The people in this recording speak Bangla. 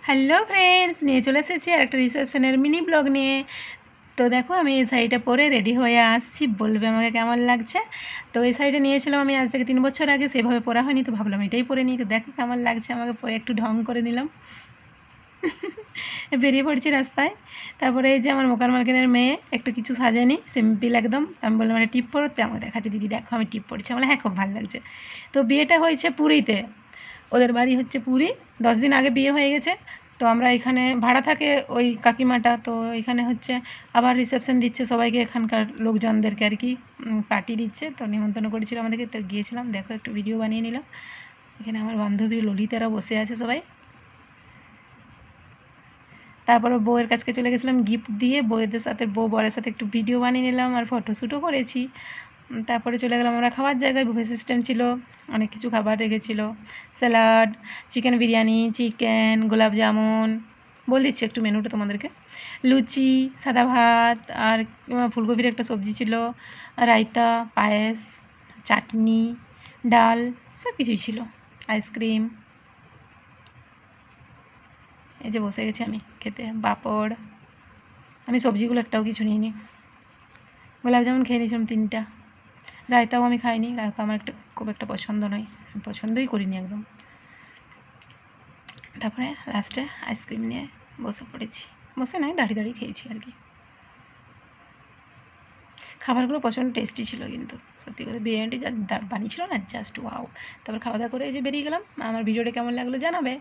হ্যালো ফ্রেন্ডস, নিয়ে চলে এসেছি আর একটা রিসেপশনের মিনি ব্লগ নিয়ে। তো দেখো আমি এই শাড়িটা পরে রেডি হয়ে আসছি, বলবে আমাকে কেমন লাগছে। তো এই শাড়িটা নিয়েছিলাম আমি আজ থেকে 3 বছর আগে, সেভাবে পরা হয়নি, তো ভাবলাম এটাই পরে নিই। তো দেখো কেমন লাগছে আমাকে পরে, একটু ঢং করে নিলাম। বেরিয়ে পড়ছি রাস্তায়। তারপরে এই যে আমার মোকার মালকিনের মেয়ে একটু কিছু সাজেনি, সিম্পল একদম। আমি বললাম মানে টিপ পরতে, আমাকে দেখাচ্ছে দিদি দেখো আমি টিপ পড়ছি। আমার হ্যাঁ খুব ভালো লাগছে। তো বিয়েটা হয়েছে পুরীতে, ওদের বাড়ি হচ্ছে পুরী। 10 দিন আগে বিয়ে হয়ে গেছে। তো আমরা এখানে ভাড়া থাকে ওই কাকিমাটা, তো এখানে হচ্ছে আবার রিসেপশন দিচ্ছে সবাইকে, এখানকার লোকজনদেরকে আর কি পার্টি দিচ্ছে। তো নিমন্ত্রণ করেছিল আমাদেরকে, তো গিয়েছিলাম। দেখো একটু ভিডিও বানিয়ে নিলাম। এখানে আমার বান্ধবী ললিতারা বসে আছে সবাই। তারপরে বউয়ের কাছকে চলে গেছিলাম গিফট দিয়ে, বউয়েদের সাথে বরের সাথে একটু ভিডিও বানিয়ে নিলাম আর ফটোশ্যুটও করেছি। তারপরে চলে গেলাম আমরা খাওয়ার জায়গায়। বুফে সিস্টেম ছিল, অনেক কিছু খাবার রেখেছিল, স্যালাড, চিকেন বিরিয়ানি, চিকেন, গোলাপ জামুন, বল দিচ্ছি একটু মেনুটা তোমাদেরকে। লুচি, সাদা ভাত, আর ফুলকপির একটা সবজি ছিল, রায়তা, পায়েস, চাটনি, ডাল, সব কিছুই ছিল, আইসক্রিম। এই যে বসে গেছি আমি খেতে, পাঁপড়। আমি সবজিগুলো একটাও কিছু নিইনি। গোলাপ জামুন খেয়ে নিয়েছিলাম 3টা। রায়তাও আমি খাইনি, রায়তা আমার খুব একটা পছন্দ নয়, আমি পছন্দই করিনি একদম। তারপরে লাস্টে আইসক্রিম নিয়ে বসে পড়েছি, বসে নয় দাঁড়িয়ে দাঁড়িয়ে খেয়েছি আর কি। খাবারগুলো প্রচণ্ড টেস্টি ছিল কিন্তু, সত্যি কথা বিরিয়ানিটি যা বানিয়েছিল না, জাস্ট ওয়াও। তারপর খাওয়া দাওয়া করে এই যে বেরিয়ে গেলাম। আমার ভিডিওটা কেমন লাগলো জানাবে।